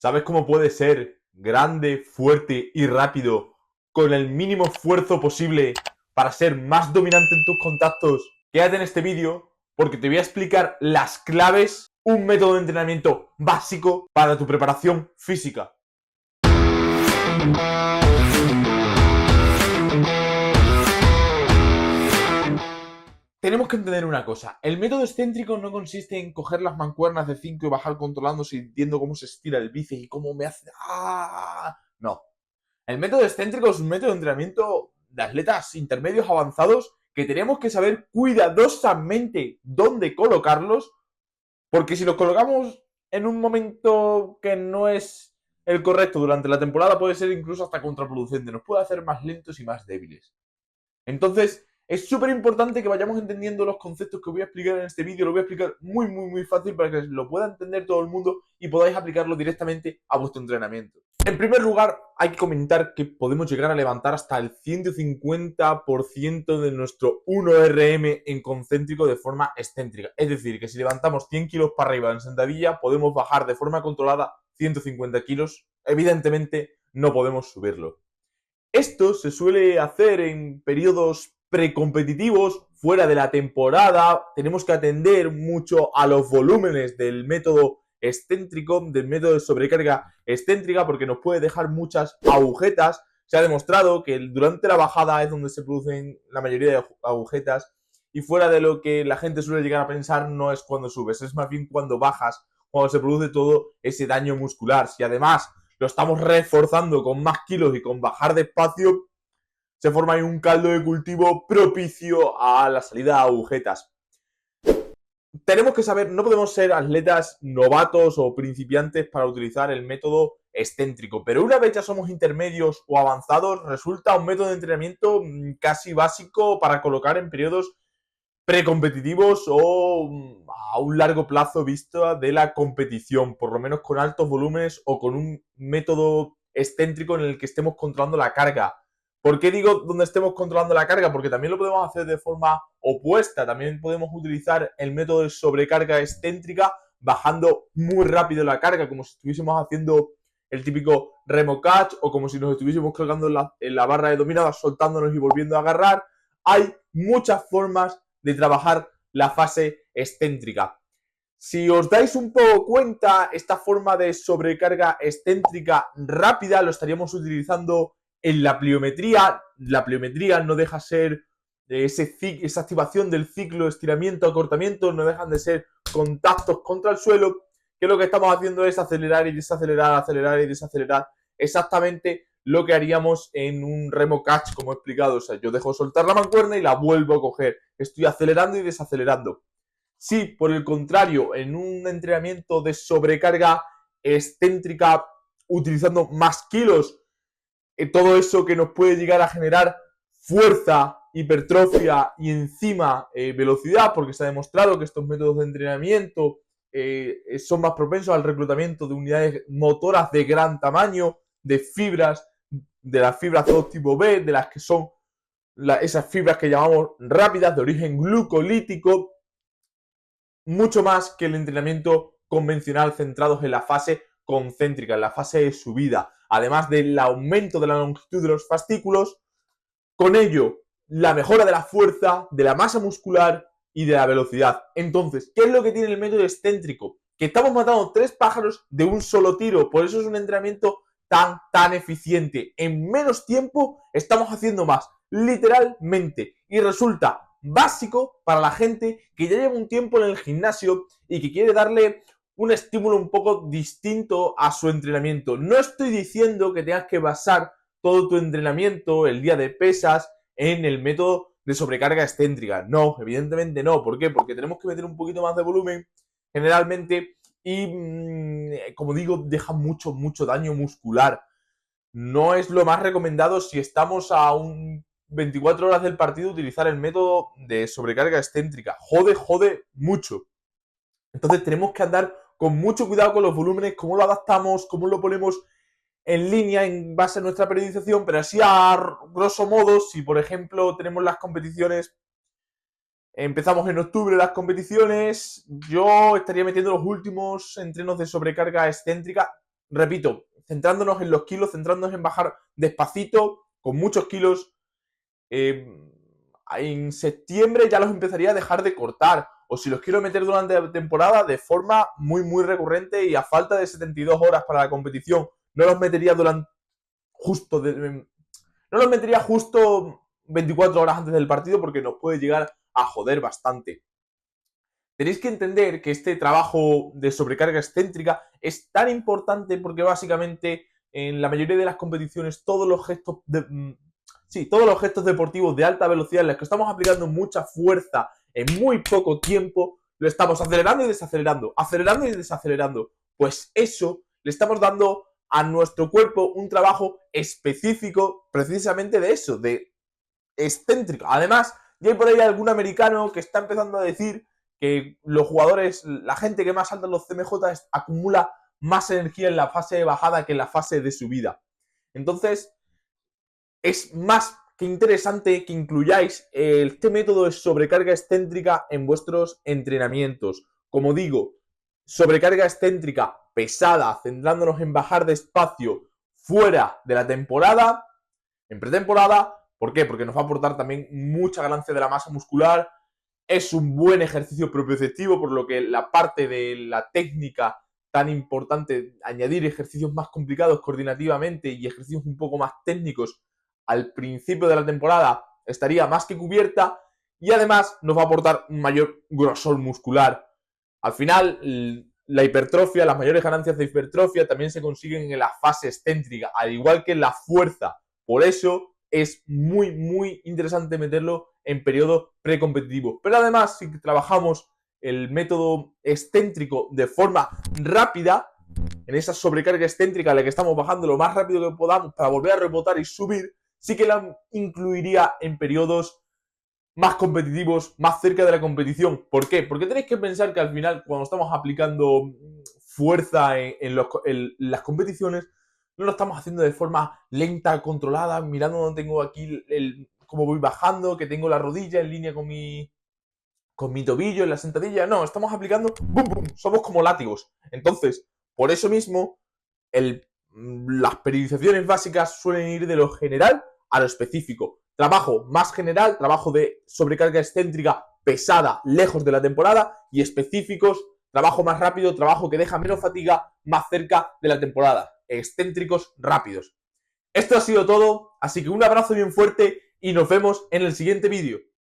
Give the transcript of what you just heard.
¿Sabes cómo puedes ser grande, fuerte y rápido con el mínimo esfuerzo posible para ser más dominante en tus contactos? Quédate en este vídeo porque te voy a explicar las claves, un método de entrenamiento básico para tu preparación física. Tenemos que entender una cosa. El método excéntrico no consiste en coger las mancuernas de 5 y bajar controlando, sintiendo cómo se estira el bíceps y cómo me hace... ¡Ah! No. El método excéntrico es un método de entrenamiento de atletas intermedios avanzados que tenemos que saber cuidadosamente dónde colocarlos, porque si los colocamos en un momento que no es el correcto durante la temporada, puede ser incluso hasta contraproducente. Nos puede hacer más lentos y más débiles. Entonces, es súper importante que vayamos entendiendo los conceptos que voy a explicar en este vídeo. Lo voy a explicar muy fácil para que lo pueda entender todo el mundo y podáis aplicarlo directamente a vuestro entrenamiento. En primer lugar, hay que comentar que podemos llegar a levantar hasta el 150% de nuestro 1RM en concéntrico de forma excéntrica. Es decir, que si levantamos 100 kilos para arriba en sentadilla, podemos bajar de forma controlada 150 kilos. Evidentemente, no podemos subirlo. Esto se suele hacer en periodos precompetitivos, fuera de la temporada. Tenemos que atender mucho a los volúmenes del método excéntrico, del método de sobrecarga excéntrica, porque nos puede dejar muchas agujetas. Se ha demostrado que durante la bajada es donde se producen la mayoría de agujetas, y fuera de lo que la gente suele llegar a pensar, no es cuando subes, es más bien cuando bajas, cuando se produce todo ese daño muscular. Si además lo estamos reforzando con más kilos y con bajar despacio, se forma ahí un caldo de cultivo propicio a la salida de agujetas. Tenemos que saber, no podemos ser atletas novatos o principiantes para utilizar el método excéntrico, pero una vez ya somos intermedios o avanzados, resulta un método de entrenamiento casi básico para colocar en periodos precompetitivos o a un largo plazo vista de la competición, por lo menos con altos volúmenes o con un método excéntrico en el que estemos controlando la carga. ¿Por qué digo donde estemos controlando la carga? Porque también lo podemos hacer de forma opuesta. También podemos utilizar el método de sobrecarga excéntrica bajando muy rápido la carga, como si estuviésemos haciendo el típico remo catch o como si nos estuviésemos colgando en la barra de dominadas, soltándonos y volviendo a agarrar. Hay muchas formas de trabajar la fase excéntrica. Si os dais un poco cuenta, esta forma de sobrecarga excéntrica rápida lo estaríamos utilizando en la pliometría. La pliometría no deja ser esa activación del ciclo estiramiento-acortamiento, no dejan de ser contactos contra el suelo, que lo que estamos haciendo es acelerar y desacelerar, acelerar y desacelerar exactamente lo que haríamos en un remo catch, como he explicado. O sea, yo dejo soltar la mancuerna y la vuelvo a coger. Estoy acelerando y desacelerando. Si, por el contrario, en un entrenamiento de sobrecarga excéntrica, utilizando más kilos, todo eso que nos puede llegar a generar fuerza, hipertrofia y encima velocidad, porque se ha demostrado que estos métodos de entrenamiento son más propensos al reclutamiento de unidades motoras de gran tamaño, de fibras, de las fibras 2 tipo B, de las que son esas fibras que llamamos rápidas, de origen glucolítico, mucho más que el entrenamiento convencional centrados en la fase concéntrica, en la fase de subida, además del aumento de la longitud de los fascículos, con ello la mejora de la fuerza, de la masa muscular y de la velocidad. Entonces, ¿qué es lo que tiene el método excéntrico? Que estamos matando 3 pájaros de un solo tiro, por eso es un entrenamiento tan eficiente. En menos tiempo estamos haciendo más, literalmente, y resulta básico para la gente que ya lleva un tiempo en el gimnasio y que quiere darle un estímulo un poco distinto a su entrenamiento. No estoy diciendo que tengas que basar todo tu entrenamiento, el día de pesas, en el método de sobrecarga excéntrica. No, evidentemente no. ¿Por qué? Porque tenemos que meter un poquito más de volumen, generalmente, y como digo, deja mucho daño muscular. No es lo más recomendado si estamos a un 24 horas del partido utilizar el método de sobrecarga excéntrica. Jode mucho. Entonces tenemos que andar con mucho cuidado con los volúmenes, cómo lo adaptamos, cómo lo ponemos en línea en base a nuestra periodización, pero así a grosso modo, si por ejemplo tenemos las competiciones, empezamos en octubre las competiciones, yo estaría metiendo los últimos entrenos de sobrecarga excéntrica repito, centrándonos en los kilos, centrándonos en bajar despacito, con muchos kilos. En septiembre ya los empezaría a dejar de cortar, o si los quiero meter durante la temporada de forma muy recurrente y a falta de 72 horas para la competición, no los metería no los metería justo 24 horas antes del partido porque nos puede llegar a joder bastante. Tenéis que entender que este trabajo de sobrecarga excéntrica es tan importante porque básicamente en la mayoría de las competiciones todos los gestos deportivos de alta velocidad en los que estamos aplicando mucha fuerza en muy poco tiempo, lo estamos acelerando y desacelerando, acelerando y desacelerando. Pues eso le estamos dando a nuestro cuerpo un trabajo específico precisamente de eso, de excéntrico. Además, ya hay por ahí algún americano que está empezando a decir que los jugadores, la gente que más salta en los CMJ acumula más energía en la fase de bajada que en la fase de subida. Entonces, es más que interesante que incluyáis este método de sobrecarga excéntrica en vuestros entrenamientos. Como digo, sobrecarga excéntrica pesada, centrándonos en bajar despacio fuera de la temporada, en pretemporada. ¿Por qué? Porque nos va a aportar también mucha ganancia de la masa muscular. Es un buen ejercicio propioceptivo, por lo que la parte de la técnica tan importante, añadir ejercicios más complicados coordinativamente y ejercicios un poco más técnicos al principio de la temporada estaría más que cubierta y además nos va a aportar un mayor grosor muscular. Al final, la hipertrofia, las mayores ganancias de hipertrofia también se consiguen en la fase excéntrica, al igual que en la fuerza. Por eso es muy interesante meterlo en periodo precompetitivo. Pero además, si trabajamos el método excéntrico de forma rápida, en esa sobrecarga excéntrica en la que estamos bajando lo más rápido que podamos para volver a rebotar y subir, sí que la incluiría en periodos más competitivos, más cerca de la competición. ¿Por qué? Porque tenéis que pensar que al final, cuando estamos aplicando fuerza en las competiciones, no lo estamos haciendo de forma lenta, controlada, mirando donde tengo aquí cómo voy bajando, que tengo la rodilla en línea con mi tobillo en la sentadilla. No, estamos aplicando ¡bum! Somos como látigos. Entonces, por eso mismo, las periodizaciones básicas suelen ir de lo general a lo específico. Trabajo más general, trabajo de sobrecarga excéntrica pesada, lejos de la temporada, y específicos, trabajo más rápido, trabajo que deja menos fatiga, más cerca de la temporada. Excéntricos rápidos. Esto ha sido todo, así que un abrazo bien fuerte y nos vemos en el siguiente vídeo.